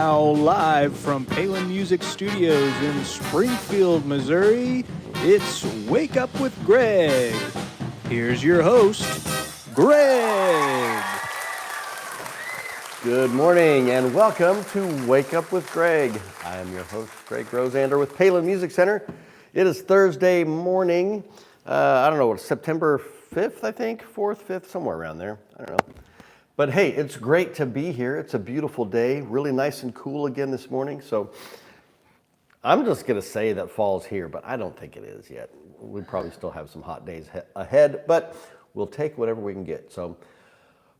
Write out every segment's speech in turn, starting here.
now live from Palin Music Studios in Springfield, Missouri. It's Wake Up with Greg. Here's your host, Greg. Good morning and welcome to Wake Up with Greg. I am your host, Greg Rosander with Palin Music Center. It is Thursday morning, I don't know, September 5th, I think, 4th, 5th, somewhere around there. I don't know. But hey, it's great to be here. It's a beautiful day, really nice and cool again this morning. So I'm just going to say that fall's here, but I don't think it is yet. We probably still have some hot days ahead, but we'll take whatever we can get. So,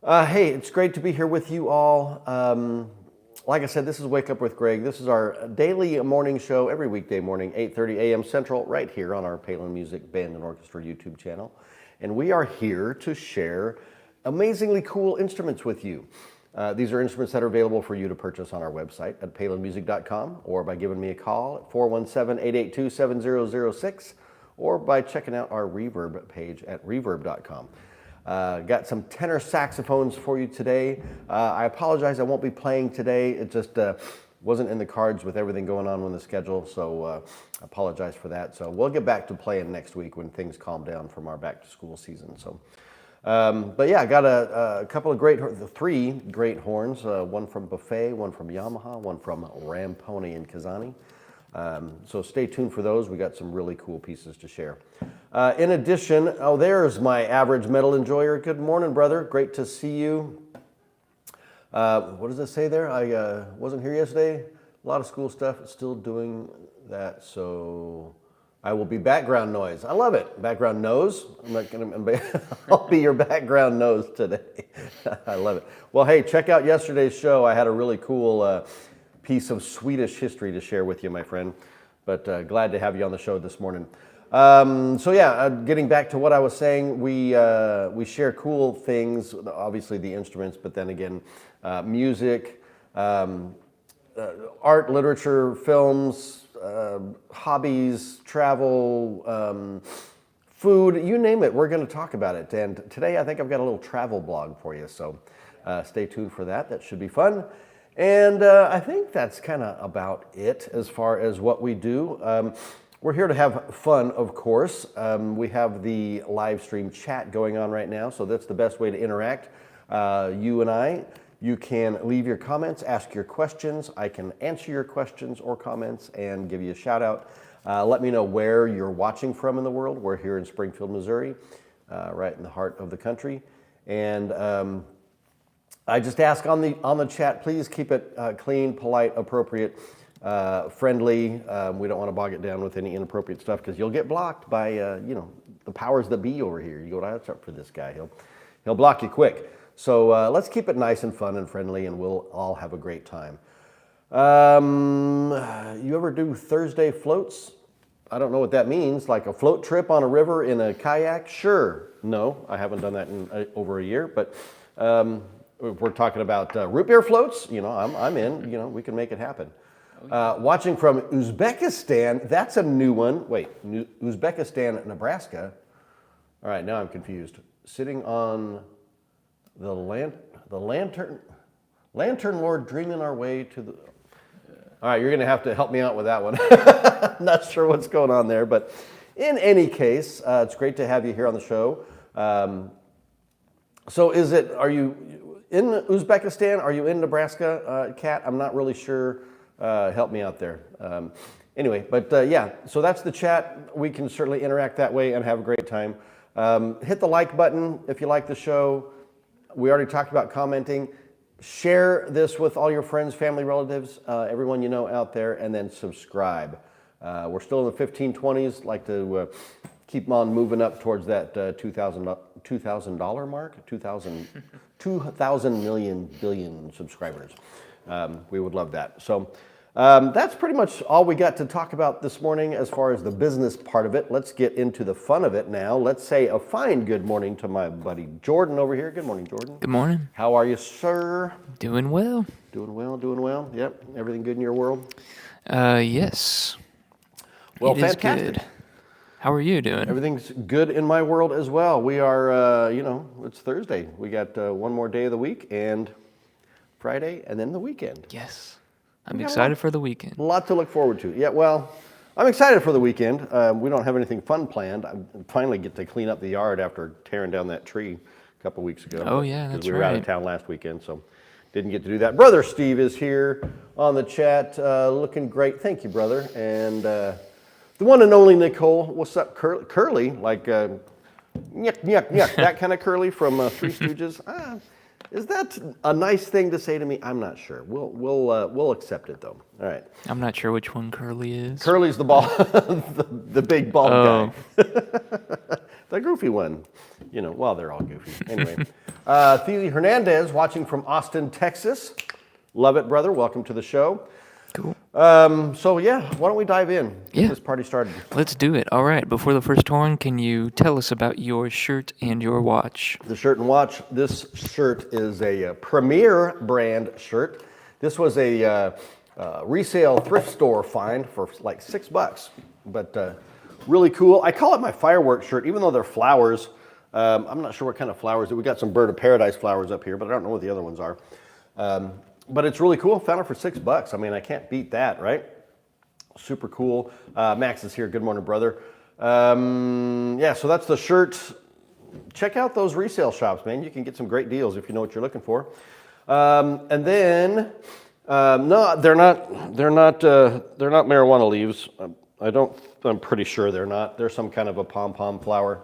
hey, it's great to be here with you all. Like I said, this is Wake Up with Greg. This is our daily morning show every weekday morning, 8:30 a.m. Central, right here on our Palin Music Band and Orchestra YouTube channel. And we are here to share amazingly cool instruments with you. These are instruments that are available for you to purchase on our website at palinmusic.com or by giving me a call at 417-882-7006 or by checking out our Reverb page at reverb.com. Got some tenor saxophones for you today. I apologize, I won't be playing today. It just wasn't in the cards with everything going on with the schedule, so I apologize for that. So we'll get back to playing next week when things calm down from our back to school season. So. But yeah, I got a couple of three great horns, one from Buffet, one from Yamaha, one from Ramponi and Kazani. So stay tuned for those. We got some really cool pieces to share. In addition, there's my average metal enjoyer. Good morning, brother. Great to see you. What does it say there? I wasn't here yesterday. A lot of school stuff, still doing that, so I will be background noise. I love it. Background nose. I'm not gonna. I'll be your background nose today. I love it. Well, hey, check out yesterday's show. I had a really cool piece of Swedish history to share with you, my friend. But glad to have you on the show this morning. So yeah, getting back to what I was saying, we share cool things. Obviously the instruments, but then again, music, art, literature, films. Hobbies, travel, food, you name it, we're going to talk about it. And today I think I've got a little travel blog for you, so stay tuned for that. That should be fun. And I think that's kind of about it as far as what we do. We're here to have fun, of course. We have the live stream chat going on right now, so that's the best way to interact, you and I. You can leave your comments, ask your questions. I can answer your questions or comments and give you a shout out. Let me know where you're watching from in the world. We're here in Springfield, Missouri, right in the heart of the country. And I just ask on the chat, please keep it clean, polite, appropriate, friendly. We don't want to bog it down with any inappropriate stuff because you'll get blocked by the powers that be over here. You go, that's up for this guy. He'll block you quick. So let's keep it nice and fun and friendly, and we'll all have a great time. You ever do Thursday floats? I don't know what that means, like a float trip on a river in a kayak? Sure. No, I haven't done that in over a year, but if we're talking about root beer floats, I'm in, we can make it happen. Watching from Uzbekistan, that's a new one. Wait, Uzbekistan, Nebraska. All right, now I'm confused. Sitting on the lantern Lord, dreaming our way to the. All right, you're going to have to help me out with that one. Not sure what's going on there, but in any case, it's great to have you here on the show. So are you in Uzbekistan? Are you in Nebraska, Kat? I'm not really sure. Help me out there. Anyway, but yeah, so that's the chat. We can certainly interact that way and have a great time. Hit the like button if you like the show. We already talked about commenting. Share this with all your friends, family, relatives, everyone you know out there, and then subscribe. We're still in the 1520s. Like to keep on moving up towards that $2,000 mark, 2,000 million billion subscribers. We would love that. So that's pretty much all we got to talk about this morning as far as the business part of it. Let's get into the fun of it now. Let's say a fine good morning to my buddy Jordan over here. Good morning, Jordan. Good morning. How are you, sir? Doing well. Doing well. Yep. Everything good in your world? Yes. Well, it is fantastic. Good. How are you doing? Everything's good in my world as well. We are, it's Thursday. We got one more day of the week and Friday and then the weekend. Yes. I'm excited for the weekend. A lot to look forward to. Yeah, well, I'm excited for the weekend. We don't have anything fun planned. I finally get to clean up the yard after tearing down that tree a couple weeks ago. Oh, yeah, that's because we were out of right. town last weekend, so didn't get to do that. Brother Steve is here on the chat, looking great. Thank you, brother. And the one and only Nicole. What's up, Curly? Like nyuk, nyuk, nyuk. That kind of Curly from Three Stooges. Is that a nice thing to say to me? I'm not sure. We'll accept it though. All right. I'm not sure which one Curly is. Curly's the bald, the big bald Oh. guy, the goofy one. You know, well, they're all goofy. Anyway, Thea Hernandez watching from Austin, Texas. Love it, brother. Welcome to the show. Cool. So yeah, why don't we dive in? Get Yeah. this party started. Let's do it. All right. Before the first horn, can you tell us about your shirt and your watch? The shirt and watch. This shirt is a Premier brand shirt. This was a resale thrift store find for like $6, but really cool. I call it my fireworks shirt, even though they're flowers. I'm not sure what kind of flowers. We got some bird of paradise flowers up here, but I don't know what the other ones are. But it's really cool. Found it for $6. I mean, I can't beat that, right? Super cool. Max is here. Good morning, brother. Yeah, so that's the shirt. Check out those resale shops, man. You can get some great deals if you know what you're looking for. And then, no, they're not marijuana leaves. I'm pretty sure they're not. They're some kind of a pom-pom flower.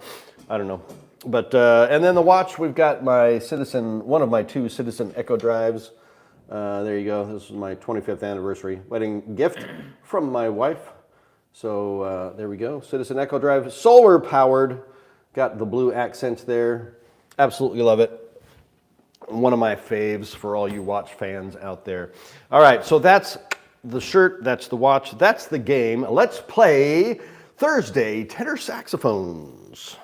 I don't know. But, and then the watch, we've got one of my two Citizen Echo Drives. There you go. This is my 25th anniversary wedding gift from my wife. So there we go. Citizen Echo Drive, solar powered. Got the blue accents there. Absolutely love it. One of my faves for all you watch fans out there. All right, so that's the shirt, that's the watch, that's the game. Let's play Thursday tenor saxophones.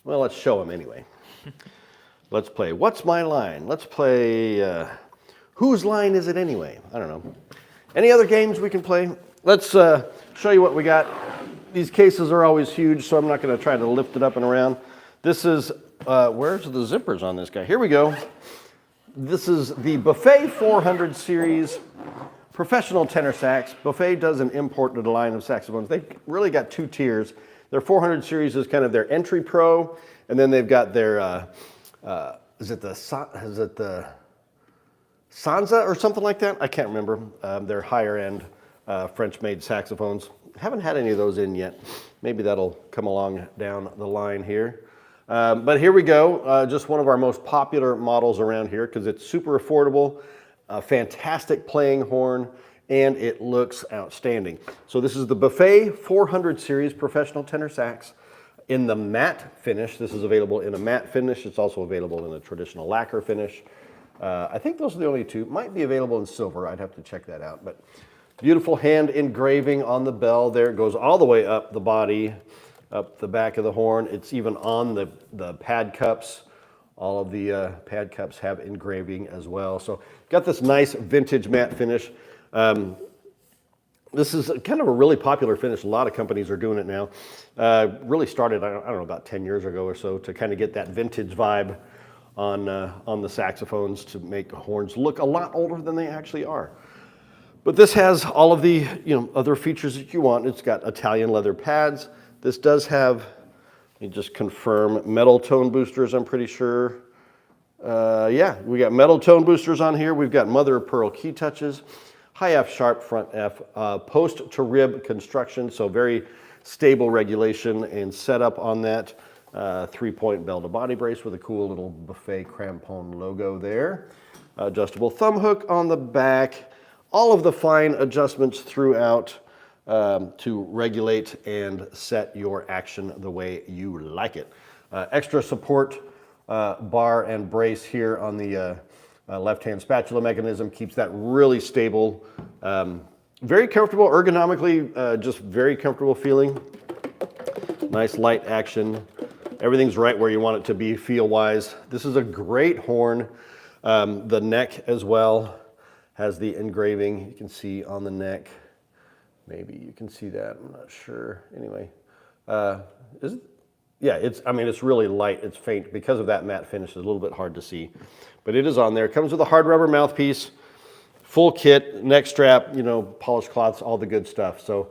Well, let's show them anyway. Let's play What's My Line? Let's play Whose Line Is It Anyway? I don't know. Any other games we can play? Let's show you what we got. These cases are always huge, so I'm not going to try to lift it up and around. This is, where's the zippers on this guy? Here we go. This is the Buffet 400 series professional tenor sax. Buffet does an imported line of saxophones. They've really got two tiers. Their 400 series is kind of their entry pro, and then they've got their, is it the Sansa or something like that? I can't remember. They're higher end French-made saxophones. Haven't had any of those in yet. Maybe that'll come along down the line here. But here we go. Just one of our most popular models around here because it's super affordable, a fantastic playing horn, and it looks outstanding. So this is the Buffet 400 series professional tenor sax in the matte finish. This is available in a matte finish. It's also available in a traditional lacquer finish. I think those are the only two. Might be available in silver. I'd have to check that out. But beautiful hand engraving on the bell there. It goes all the way up the body, up the back of the horn. It's even on the pad cups. All of the pad cups have engraving as well. So got this nice vintage matte finish. This is kind of a really popular finish. A lot of companies are doing it now. Really started, I don't know, about 10 years ago or so to kind of get that vintage vibe on the saxophones to make horns look a lot older than they actually are. But this has all of the other features that you want. It's got Italian leather pads. This does have, let me just confirm, metal tone boosters, I'm pretty sure. Yeah, we got metal tone boosters on here. We've got mother of pearl key touches, high F sharp, front F, post to rib construction, so very stable regulation and setup on that. 3-point bell to body brace with a cool little Buffet crampon logo there. Adjustable thumb hook on the back. All of the fine adjustments throughout to regulate and set your action the way you like it. Extra support bar and brace here on the left-hand spatula mechanism keeps that really stable. Very comfortable ergonomically, just very comfortable feeling. Nice light action. Everything's right where you want it to be feel-wise. This is a great horn. The neck as well has the engraving you can see on the neck. Maybe you can see that, I'm not sure. Anyway, is it? Yeah, it's really light, it's faint. Because of that matte finish, it's a little bit hard to see. But it is on there. It comes with a hard rubber mouthpiece, full kit, neck strap, polished cloths, all the good stuff. So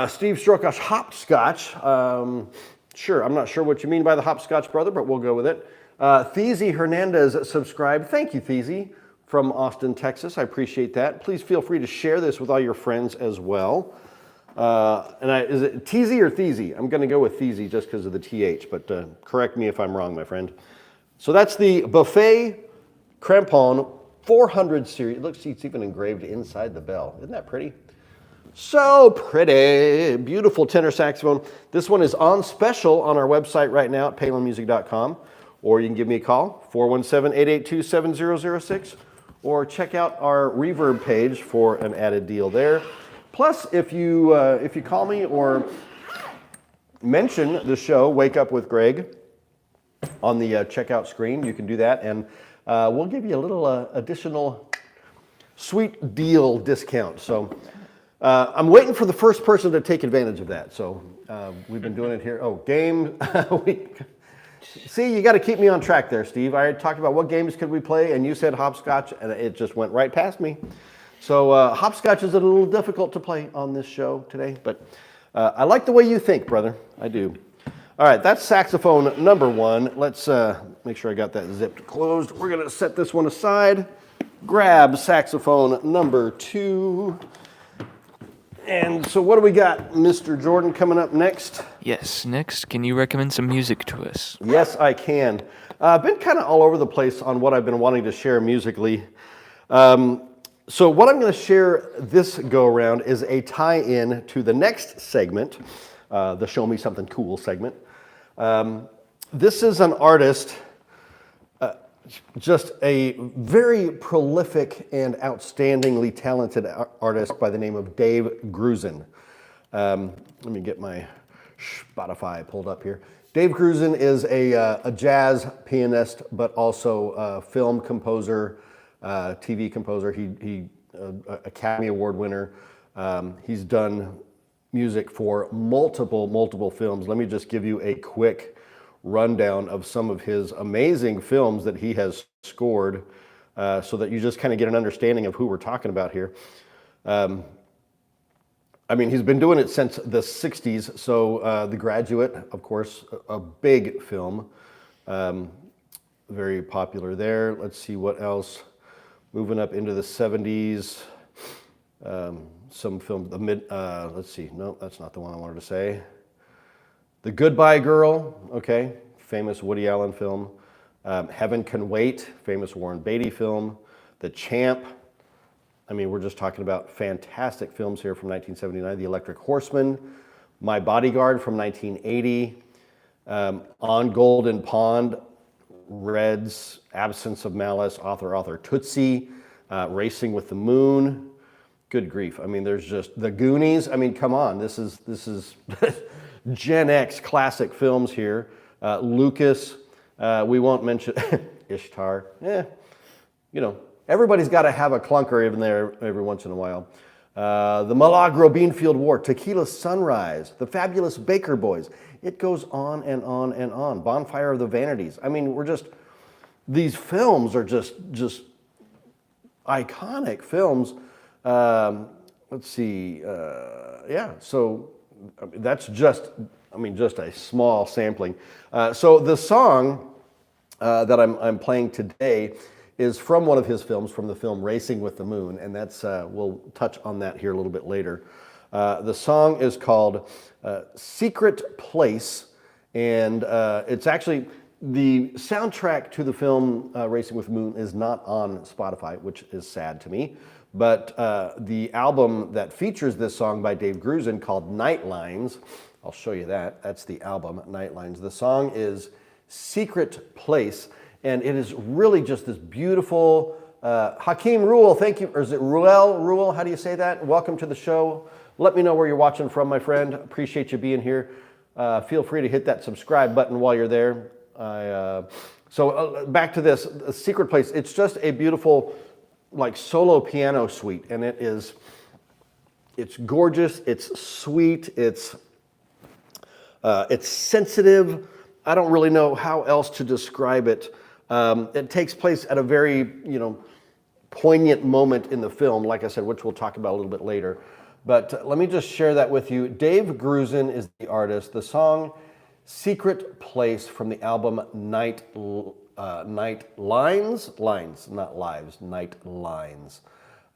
Steve Strokosh hopscotch. Sure, I'm not sure what you mean by the hopscotch, brother, but we'll go with it. Thezy Hernandez subscribed. Thank you, Thezy, from Austin, Texas. I appreciate that. Please feel free to share this with all your friends as well. Is it Teasy or Thezy? I'm going to go with Thezy just because of the TH, but correct me if I'm wrong, my friend. So that's the Buffet Crampon 400 series. It looks, it's even engraved inside the bell. Isn't that pretty? So pretty. Beautiful tenor saxophone. This one is on special on our website right now at palinmusic.com, or you can give me a call, 417-882-7006, or check out our Reverb page for an added deal there. Plus, if you call me or mention the show, Wake Up with Greg, on the checkout screen, you can do that, and we'll give you a little additional sweet deal discount. So I'm waiting for the first person to take advantage of that. So we've been doing it here. Oh, game week. See, you got to keep me on track there, Steve. I talked about what games could we play, and you said hopscotch, and it just went right past me. So hopscotch is a little difficult to play on this show today, but I like the way you think, brother. I do. All right, that's saxophone number one. Let's make sure I got that zipped closed. We're going to set this one aside. Grab saxophone number two. And so what do we got, Mr. Jordan, coming up next? Yes, next, can you recommend some music to us? Yes, I can. I've been kind of all over the place on what I've been wanting to share musically. So what I'm going to share this go-around is a tie-in to the next segment, the Show Me Something Cool segment. This is an artist, just a very prolific and outstandingly talented artist by the name of Dave Grusin. Let me get my Spotify pulled up here. Dave Grusin is a jazz pianist, but also a film composer, TV composer. He Academy Award winner. He's done music for multiple films. Let me just give you a quick rundown of some of his amazing films that he has scored, so that you just kind of get an understanding of who we're talking about here. I mean, he's been doing it since the 60s, so The Graduate, of course, a big film, very popular there. Let's see what else. Moving up into the 70s, some films, let's see, no, that's not the one I wanted to say. The Goodbye Girl, okay, famous Woody Allen film. Heaven Can Wait, famous Warren Beatty film. The Champ, I mean, we're just talking about fantastic films here from 1979. The Electric Horseman, My Bodyguard from 1980. On Golden Pond, Reds, Absence of Malice, Author, Tootsie, Racing with the Moon. Good grief. I mean, there's just The Goonies. I mean, come on. This is Gen X classic films here. Lucas. We won't mention Ishtar. Everybody's got to have a clunker even there every once in a while. The Milagro Beanfield War, Tequila Sunrise, The Fabulous Baker Boys. It goes on and on and on. Bonfire of the Vanities. I mean, these films are just iconic films. Let's see. Yeah, so that's just a small sampling. So the song that I'm playing today is from one of his films, from the film Racing with the Moon, and that's we'll touch on that here a little bit later. The song is called Secret Place, and it's actually, the soundtrack to the film Racing with the Moon is not on Spotify, which is sad to me, but the album that features this song by Dave Grusin called Nightlines, I'll show you that. That's the album, Nightlines. The song is Secret Place, and it is really just this beautiful, Hakeem Ruel, thank you, or is it Ruel, how do you say that? Welcome to the show. Let me know where you're watching from, my friend. Appreciate you being here. Feel free to hit that subscribe button while you're there. So back to this, Secret Place. It's just a beautiful, like, solo piano suite, and it's gorgeous, it's sweet, it's sensitive. I don't really know how else to describe it. It takes place at a very, poignant moment in the film, like I said, which we'll talk about a little bit later. But let me just share that with you. Dave Grusin is the artist. The song Secret Place from the album Night Lines, not lives, Night Lines.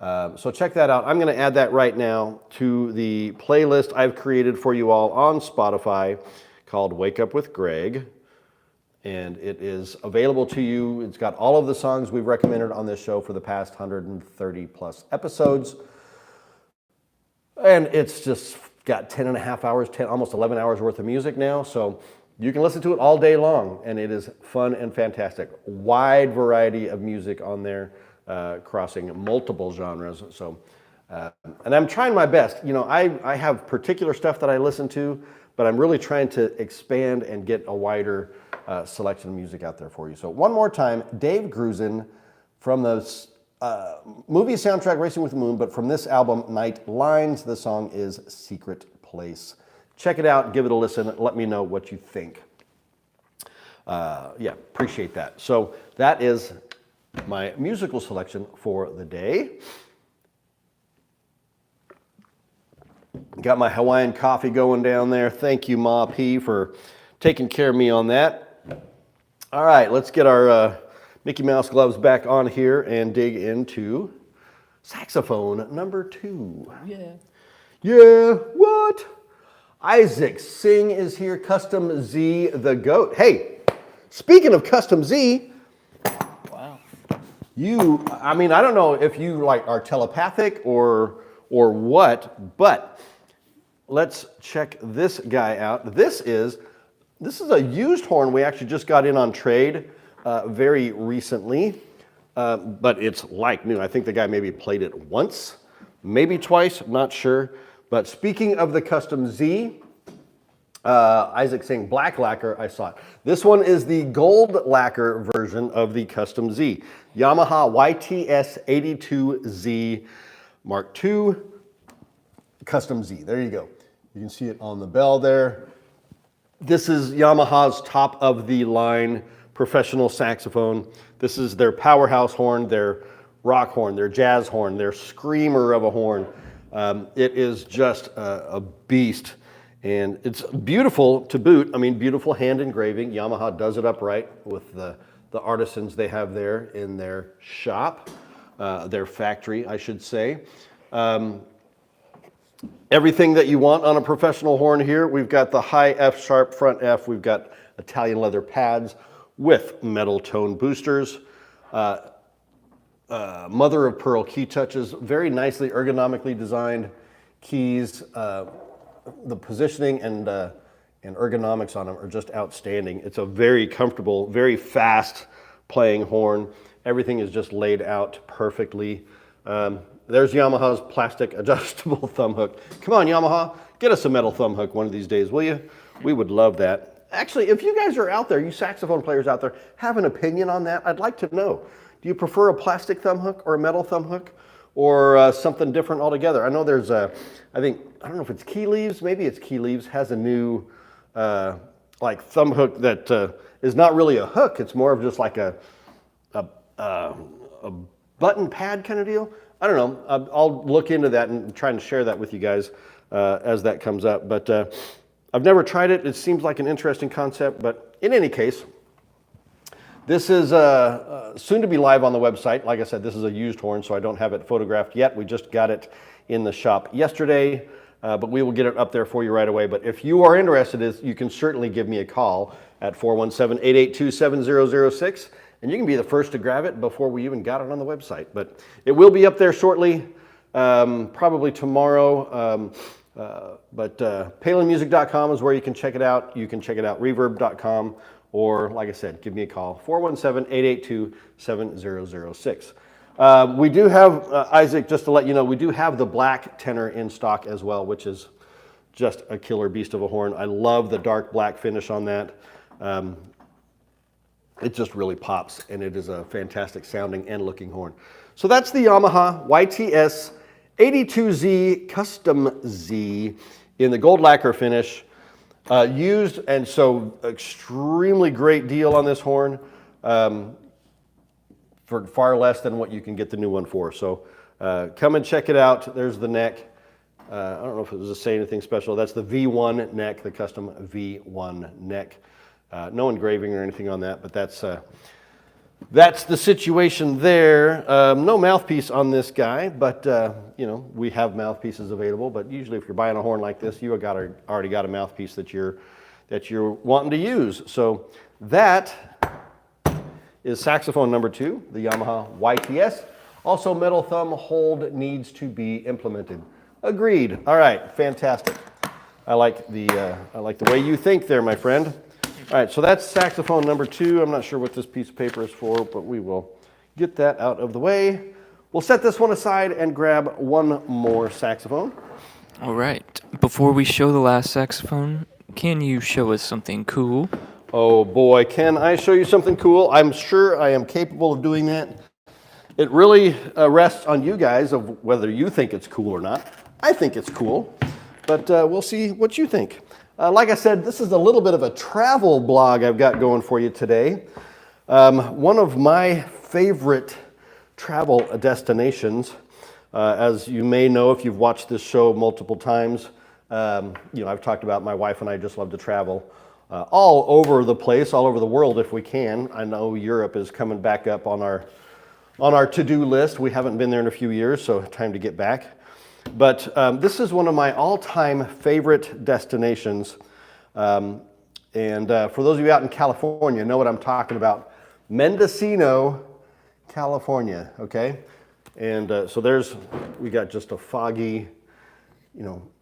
So check that out. I'm going to add that right now to the playlist I've created for you all on Spotify called Wake Up with Greg. And it is available to you. It's got all of the songs we've recommended on this show for the past 130 plus episodes. And it's just got 10 and a half hours, almost 11 hours worth of music now. So you can listen to it all day long, and it is fun and fantastic. Wide variety of music on there, crossing multiple genres. So, and I'm trying my best. You know, I have particular stuff that I listen to, but I'm really trying to expand and get a wider selection of music out there for you. So one more time, Dave Grusin from the movie soundtrack Racing with the Moon, but from this album, Night Lines, the song is Secret Place. Check it out, give it a listen, let me know what you think. Yeah, appreciate that. So that is my musical selection for the day. Got my Hawaiian coffee going down there. Thank you, Ma P, for taking care of me on that. All right, let's get our Mickey Mouse gloves back on here and dig into saxophone number 2. Yeah, what? Isaac Singh is here, Custom Z the GOAT. Hey, speaking of Custom Z, Wow. I mean, I don't know if you like are telepathic or what, but let's check this guy out. This is a used horn we actually just got in on trade very recently, but it's like new. I think the guy maybe played it once, maybe twice, I'm not sure. But speaking of the Custom Z, Isaac Singh black lacquer, I saw it. This one is the gold lacquer version of the Custom Z. Yamaha YTS 82Z Mark II Custom Z. There you go. You can see it on the bell there. This is Yamaha's top of the line professional saxophone. This is their powerhouse horn, their rock horn, their jazz horn, their screamer of a horn. It is just a beast, and it's beautiful to boot. I mean, beautiful hand engraving. Yamaha does it upright with the artisans they have there in their shop, their factory, I should say. Everything that you want on a professional horn here. We've got the high F sharp front F. We've got Italian leather pads with metal tone boosters. Mother of pearl key touches, very nicely ergonomically designed keys. The positioning and ergonomics on them are just outstanding. It's a very comfortable, very fast playing horn. Everything is just laid out perfectly. There's Yamaha's plastic adjustable thumb hook. Come on, Yamaha, get us a metal thumb hook one of these days, will you? We would love that. Actually, if you guys are out there, you saxophone players out there, have an opinion on that, I'd like to know. Do you prefer a plastic thumb hook or a metal thumb hook or something different altogether? I know there's I don't know if it's Key Leaves, maybe it's Key Leaves, has a new like thumb hook that is not really a hook. It's more of just like a button pad kind of deal. I don't know. I'll look into that and try and share that with you guys as that comes up. But I've never tried it. It seems like an interesting concept. But in any case, this is soon to be live on the website. Like I said, this is a used horn, so I don't have it photographed yet. We just got it in the shop yesterday, but we will get it up there for you right away. But if you are interested, you can certainly give me a call at 417-882-7006, and you can be the first to grab it before we even got it on the website. But it will be up there shortly, probably tomorrow. But PalinMusic.com is where you can check it out. You can check it out Reverb.com, or like I said, give me a call, 417-882-7006. We do have, Isaac, just to let you know, we do have the black tenor in stock as well, which is just a killer beast of a horn. I love the dark black finish on that. It just really pops, and it is a fantastic sounding and looking horn. So that's the Yamaha YTS 82Z Custom Z in the gold lacquer finish. Used, and so extremely great deal on this horn. for far less than what you can get the new one for. So come and check it out. There's the neck. I don't know if it was to say anything special. That's the V1 neck, the custom V1 neck. No engraving or anything on that, but that's the situation there. No mouthpiece on this guy, but we have mouthpieces available. But usually, if you're buying a horn like this, you already got a mouthpiece that you're wanting to use. So that is saxophone number 2, the Yamaha YTS. Also, metal thumb hold needs to be implemented. Agreed. All right, fantastic. I like the way you think there, my friend. All right, so that's saxophone number 2. I'm not sure what this piece of paper is for, but we will get that out of the way. We'll set this one aside and grab one more saxophone. All right. Before we show the last saxophone, can you show us something cool? Oh boy, can I show you something cool? I'm sure I am capable of doing that. It really rests on you guys of whether you think it's cool or not. I think it's cool, but we'll see what you think. Like I said, this is a little bit of a travel blog I've got going for you today. One of my favorite travel destinations, as you may know if you've watched this show multiple times, I've talked about my wife and I just love to travel all over the place, all over the world if we can. I know Europe is coming back up on our to-do list. We haven't been there in a few years, so time to get back. But this is one of my all-time favorite destinations. For those of you out in California, know what I'm talking about. Mendocino, California, okay? And so we got just a foggy,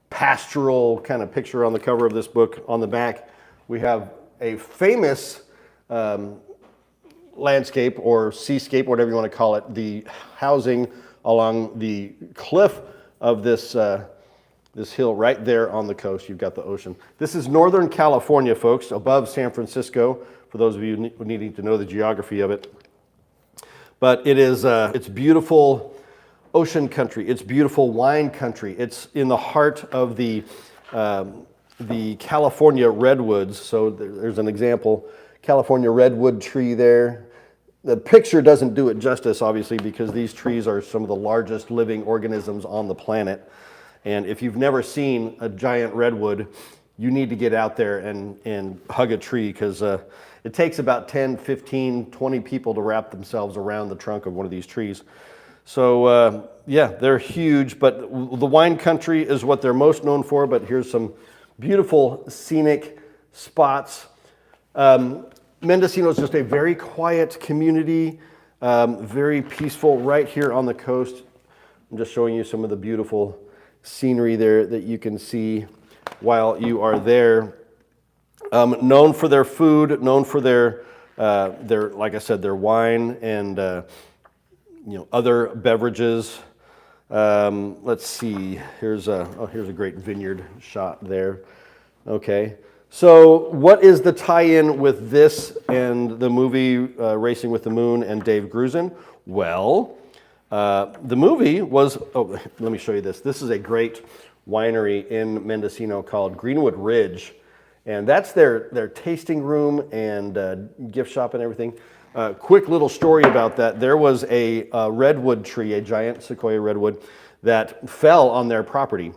pastoral kind of picture on the cover of this book. On the back, we have a famous landscape or seascape, whatever you want to call it, the housing along the cliff of this hill right there on the coast. You've got the ocean. This is Northern California, folks, above San Francisco, for those of you needing to know the geography of it. But it's beautiful ocean country. It's beautiful wine country. It's in the heart of the California redwoods. So there's an example, California redwood tree there. The picture doesn't do it justice, obviously, because these trees are some of the largest living organisms on the planet. And if you've never seen a giant redwood, you need to get out there and hug a tree, because it takes about 10, 15, 20 people to wrap themselves around the trunk of one of these trees. So they're huge, but the wine country is what they're most known for. But here's some beautiful scenic spots. Mendocino is just a very quiet community, very peaceful right here on the coast. I'm just showing you some of the beautiful scenery there that you can see while you are there. Known for their food, known for their like I said, their wine and other beverages. Let's see. Here's a great vineyard shot there. Okay. So what is the tie-in with this and the movie Racing with the Moon and Dave Grusin? Well, the movie was, let me show you this. This is a great winery in Mendocino called Greenwood Ridge. And that's their tasting room and gift shop and everything. Quick little story about that. There was a redwood tree, a giant sequoia redwood, that fell on their property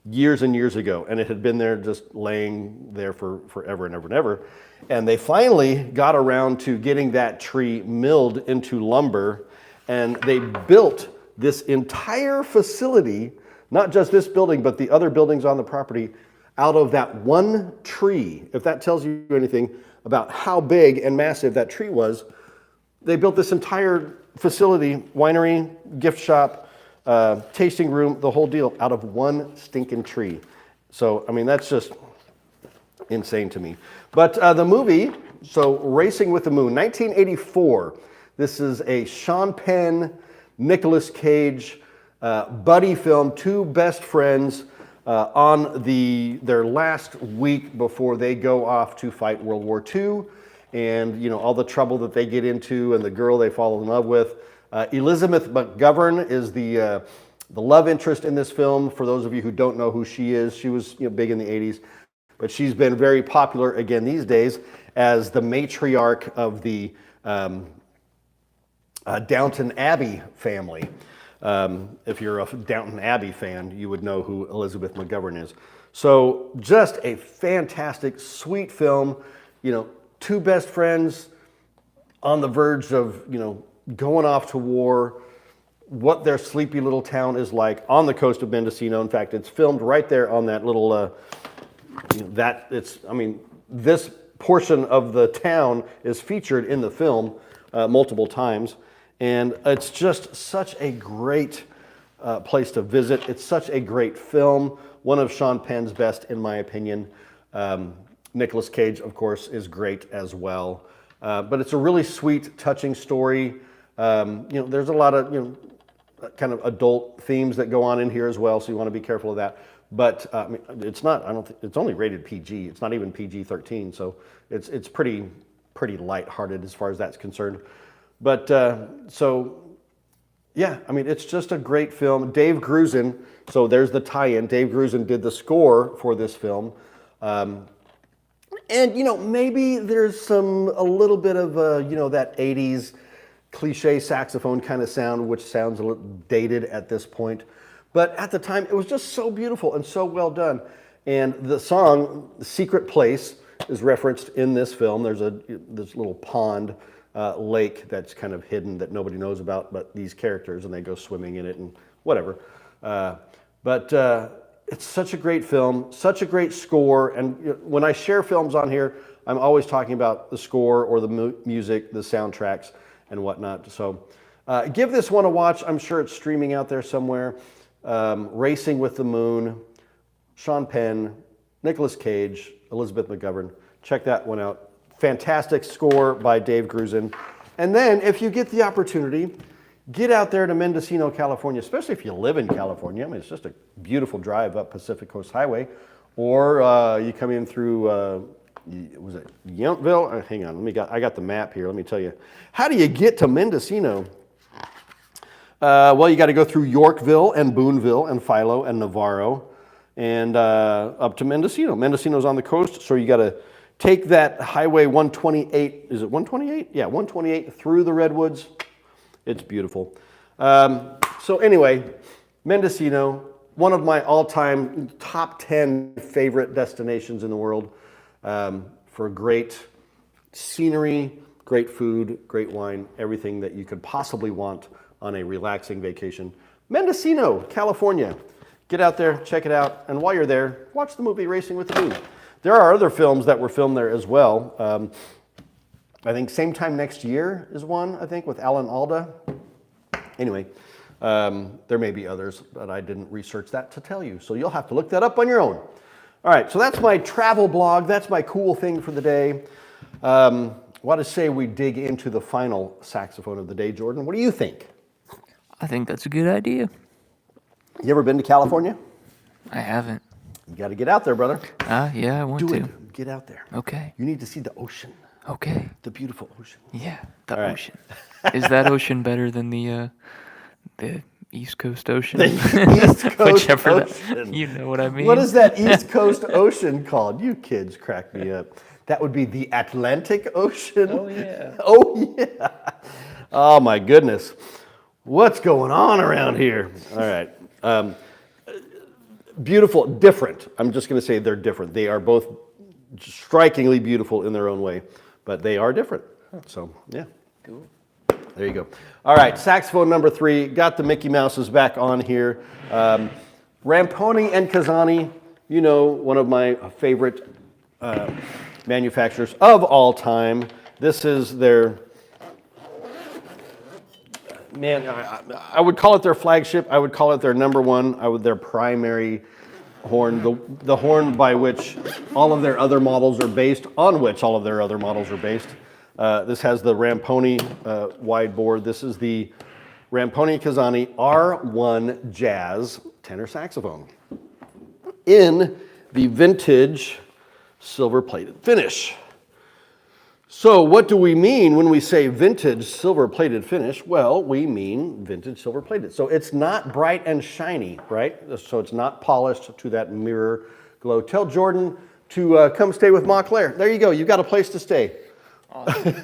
years and years ago, and it had been there just laying there for forever and ever and ever. And they finally got around to getting that tree milled into lumber, and they built this entire facility, not just this building, but the other buildings on the property, out of that one tree. If that tells you anything about how big and massive that tree was, they built this entire facility, winery, gift shop, tasting room, the whole deal, out of one stinking tree. So, I mean, that's just insane to me. But the movie, so Racing with the Moon, 1984. This is a Sean Penn, Nicolas Cage buddy film, two best friends on their last week before they go off to fight World War II, and all the trouble that they get into and the girl they fall in love with. Elizabeth McGovern is the love interest in this film. For those of you who don't know who she is, she was big in the 80s, but she's been very popular again these days as the matriarch of the Downton Abbey family. If you're a Downton Abbey fan, you would know who Elizabeth McGovern is. So just a fantastic, sweet film. You know, two best friends on the verge of, you know, going off to war, what their sleepy little town is like on the coast of Mendocino. In fact, it's filmed right there on that little, this portion of the town is featured in the film multiple times. And it's just such a great place to visit. It's such a great film. One of Sean Penn's best, in my opinion. Nicolas Cage, of course, is great as well. But it's a really sweet, touching story. There's a lot of, kind of adult themes that go on in here as well, so you want to be careful of that. But it's not, it's only rated PG. It's not even PG-13, so it's pretty lighthearted as far as that's concerned. But it's just a great film. Dave Grusin, so there's the tie-in. Dave Grusin did the score for this film. Maybe there's a little bit of, that 80s cliche saxophone kind of sound, which sounds a little dated at this point. But at the time, it was just so beautiful and so well done. And the song, Secret Place, is referenced in this film. There's this little pond, lake that's kind of hidden that nobody knows about but these characters, and they go swimming in it and whatever. It's such a great film, such a great score. And when I share films on here, I'm always talking about the score or the music, the soundtracks, and whatnot. So give this one a watch. I'm sure it's streaming out there somewhere. Racing with the Moon, Sean Penn, Nicolas Cage, Elizabeth McGovern. Check that one out. Fantastic score by Dave Grusin. And then if you get the opportunity, get out there to Mendocino, California, especially if you live in California. I mean, it's just a beautiful drive up Pacific Coast Highway. Or you come in through, was it Yountville? Hang on, I got the map here. Let me tell you. How do you get to Mendocino? You got to go through Yorkville and Boonville and Philo and Navarro and up to Mendocino. Mendocino's on the coast, so you got to take that Highway 128. Is it 128? Yeah, 128 through the Redwoods. It's beautiful. So anyway, Mendocino, one of my all-time top 10 favorite destinations in the world for great scenery, great food, great wine, everything that you could possibly want on a relaxing vacation. Mendocino, California. Get out there, check it out, and while you're there, watch the movie Racing with the Moon. There are other films that were filmed there as well. I think Same Time Next Year is one, I think, with Alan Alda. Anyway, there may be others, but I didn't research that to tell you, so you'll have to look that up on your own. All right, so that's my travel blog. That's my cool thing for the day. What to say we dig into the final saxophone of the day, Jordan? What do you think? I think that's a good idea. You ever been to California? I haven't. You got to get out there, brother. Yeah, I want Do to. it. Get out there. Okay. You need to see the ocean. Okay. The beautiful ocean. Yeah, the All right. ocean. Is that ocean better than the East Coast Ocean? The East Coast Whichever Ocean. you know what I mean. What is that East Coast Ocean called? You kids crack me up. That would be the Atlantic Ocean. Oh, yeah. Oh, yeah. Oh, my goodness. What's going on around here? All right. Beautiful, different. I'm just going to say they're different. They are both strikingly beautiful in their own way, but they are different. So, yeah. Cool. There you go. All right, saxophone number 3. Got the Mickey Mouses back on here. Ramponi and Casani, one of my favorite manufacturers of all time. This is their, I would call it their flagship. I would call it their number one. Their primary horn, the horn by which all of their other models are based, on which all of their other models are based. This has the Ramponi wide bore. This is the Ramponi Casani R1 Jazz tenor saxophone in the vintage silver-plated finish. So what do we mean when we say vintage silver-plated finish? Well, we mean vintage silver-plated. So it's not bright and shiny, right? So it's not polished to that mirror glow. Tell Jordan to come stay with Montclair. There you go. You've got a place to stay. Awesome.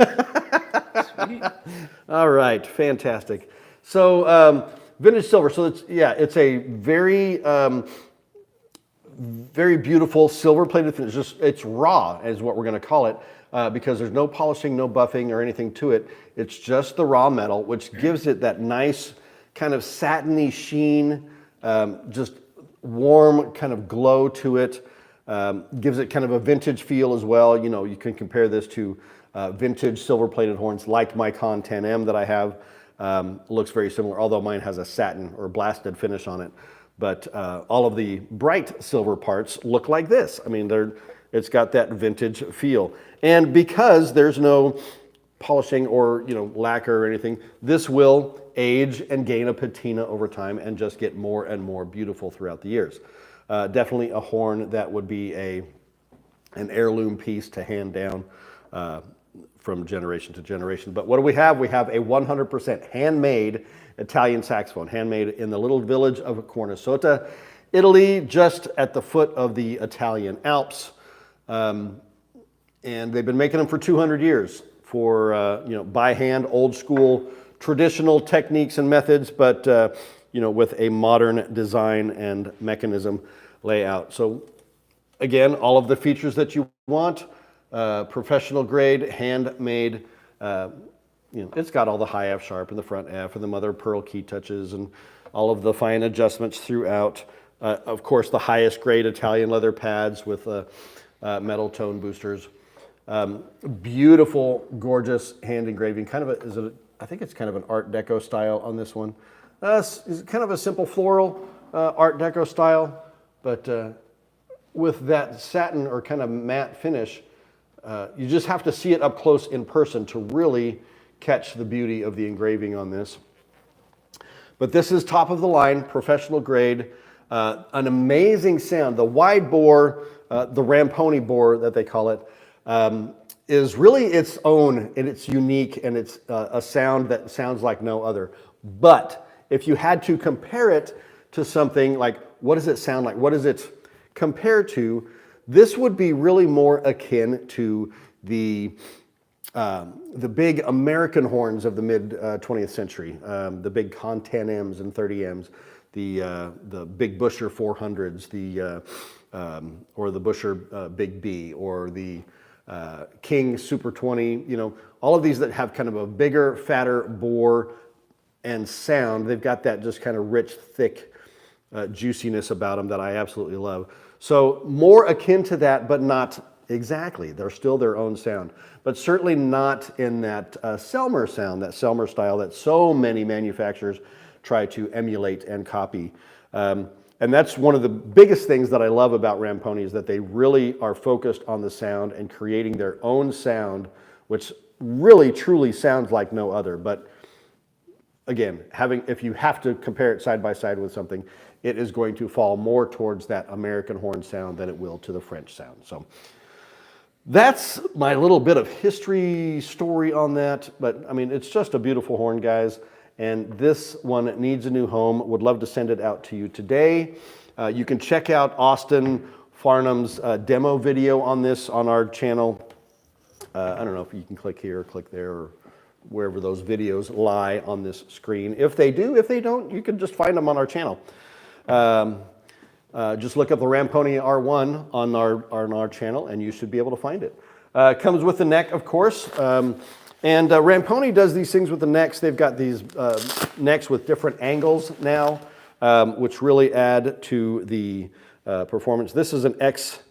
All right, fantastic. So vintage silver. So it's a very very beautiful silver plated finish. It's raw is what we're going to call it because there's no polishing, no buffing or anything to it. It's just the raw metal, which gives it that nice kind of satiny sheen, just warm kind of glow to it. Gives it kind of a vintage feel as well. You know, you can compare this to vintage silver plated horns like my Con 10M that I have. Looks very similar, although mine has a satin or blasted finish on it. But all of the bright silver parts look like this. I mean, it's got that vintage feel. And because there's no polishing or lacquer or anything, this will age and gain a patina over time and just get more and more beautiful throughout the years. Definitely a horn that would be an heirloom piece to hand down from generation to generation. But what do we have? We have a 100% handmade Italian saxophone, handmade in the little village of Cornisota, Italy, just at the foot of the Italian Alps. And they've been making them for 200 years for, by hand, old school, traditional techniques and methods, but, with a modern design and mechanism layout. So again, all of the features that you want, professional grade, handmade, it's got all the high F sharp and the front F and the mother of pearl key touches and all of the fine adjustments throughout. Of course, the highest grade Italian leather pads with metal tone boosters. Beautiful, gorgeous hand engraving. I think it's kind of an Art Deco style on this one. It's kind of a simple floral Art Deco style, but with that satin or kind of matte finish, you just have to see it up close in person to really catch the beauty of the engraving on this. But this is top of the line, professional grade, an amazing sound. The wide bore, the Ramponi bore that they call it, is really its own and it's unique and it's a sound that sounds like no other. But if you had to compare it to something like, what does it sound like? What does it compare to? This would be really more akin to the big American horns of the mid 20th century, the big Con 10Ms and 30Ms, the big Buescher 400s, or the Buescher Big B, or the King Super 20. All of these that have kind of a bigger, fatter bore and sound. They've got that just kind of rich, thick juiciness about them that I absolutely love. So more akin to that, but not exactly. They're still their own sound, but certainly not in that Selmer sound, that Selmer style that so many manufacturers try to emulate and copy. And that's one of the biggest things that I love about Ramponi is that they really are focused on the sound and creating their own sound, which really truly sounds like no other. But again, if you have to compare it side by side with something, it is going to fall more towards that American horn sound than it will to the French sound. So that's my little bit of history story on that. But I mean, it's just a beautiful horn, guys. And this one needs a new home. Would love to send it out to you today. You can check out Austin Farnham's demo video on this on our channel. I don't know if you can click here or click there or wherever those videos lie on this screen. If they do, if they don't, you can just find them on our channel. Just look up the Ramponi R1 on our channel and you should be able to find it. Comes with the neck, of course. And Ramponi does these things with the necks. They've got these necks with different angles now, which really add to the performance. This is an X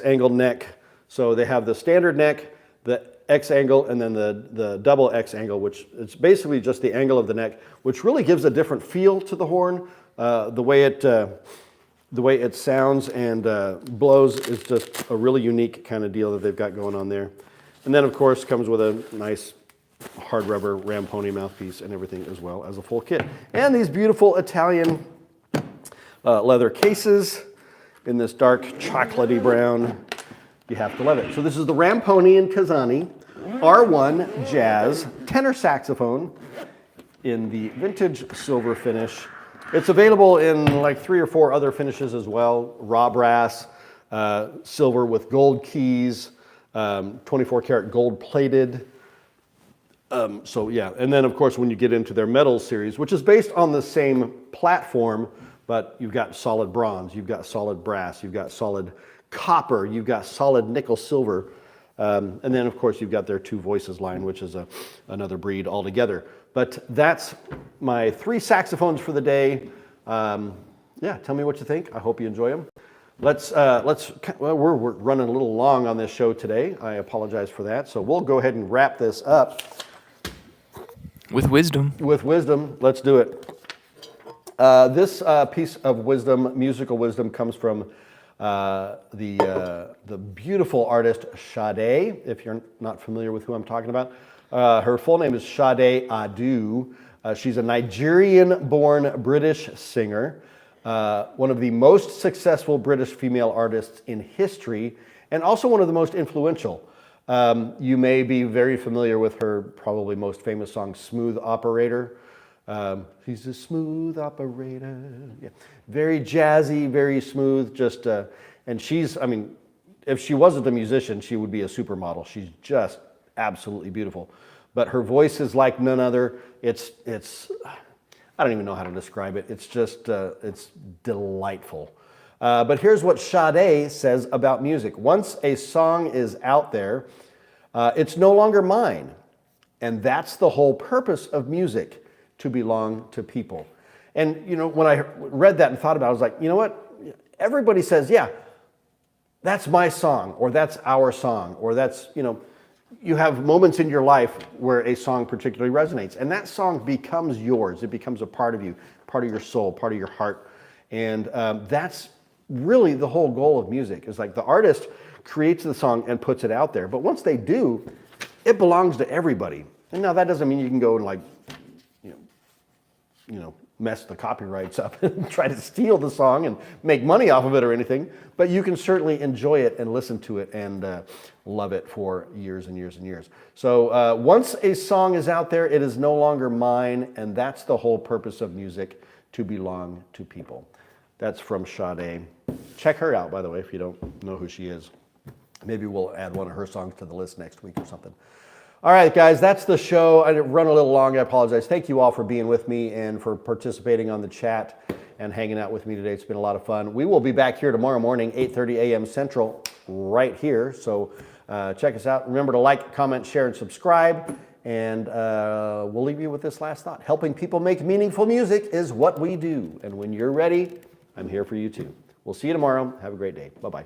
angle neck. So they have the standard neck, the X angle, and then the double X angle, which it's basically just the angle of the neck, which really gives a different feel to the horn. The way it sounds and blows is just a really unique kind of deal that they've got going on there. And then, of course, comes with a nice hard rubber Ramponi mouthpiece and everything as well as a full kit. And these beautiful Italian leather cases in this dark chocolatey brown. You have to love it. So this is the Ramponi and Casani R1 Jazz tenor saxophone in the vintage silver finish. It's available in like 3 or 4 other finishes as well. Raw brass, silver with gold keys, 24 karat gold plated. So yeah, and then of course when you get into their metal series, which is based on the same platform, but you've got solid bronze, you've got solid brass, you've got solid copper, you've got solid nickel silver, and then of course you've got their Two Voices line, which is another breed altogether. But that's my 3 saxophones for the day. Yeah, tell me what you think. I hope you enjoy them. Well, we're running a little long on this show today. I apologize for that. So we'll go ahead and wrap this up. With wisdom. With wisdom, let's do it. This piece of wisdom, musical wisdom, comes from the beautiful artist Sade. If you're not familiar with who I'm talking about, her full name is Sade Adu. She's a Nigerian-born British singer, one of the most successful British female artists in history, and also one of the most influential. You may be very familiar with her probably most famous song, Smooth Operator. She's a smooth operator. Yeah. Very jazzy, very smooth, and she's, I mean, if she wasn't a musician, she would be a supermodel. She's just absolutely beautiful. But her voice is like none other. It's I don't even know how to describe it. It's just, it's delightful. But here's what Sade says about music. Once a song is out there, it's no longer mine. And that's the whole purpose of music, to belong to people. And, you know, when I read that and thought about it, I was like, you know what? Everybody says, yeah, that's my song, or that's our song, or that's, you know, you have moments in your life where a song particularly resonates, and that song becomes yours. It becomes a part of you, part of your soul, part of your heart. And that's really the whole goal of music, is like the artist creates the song and puts it out there. But once they do, it belongs to everybody. And now that doesn't mean you can go and like, you know, mess the copyrights up and try to steal the song and make money off of it or anything, but you can certainly enjoy it and listen to it and love it for years and years and years. So once a song is out there, it is no longer mine, and that's the whole purpose of music, to belong to people. That's from Sade. Check her out, by the way, if you don't know who she is. Maybe we'll add one of her songs to the list next week or something. All right, guys, that's the show. I run a little long. I apologize. Thank you all for being with me and for participating on the chat and hanging out with me today. It's been a lot of fun. We will be back here tomorrow morning, 8:30 a.m. Central, right here. So check us out. Remember to like, comment, share, and subscribe. And we'll leave you with this last thought. Helping people make meaningful music is what we do. And when you're ready, I'm here for you too. We'll see you tomorrow. Have a great day. Bye-bye.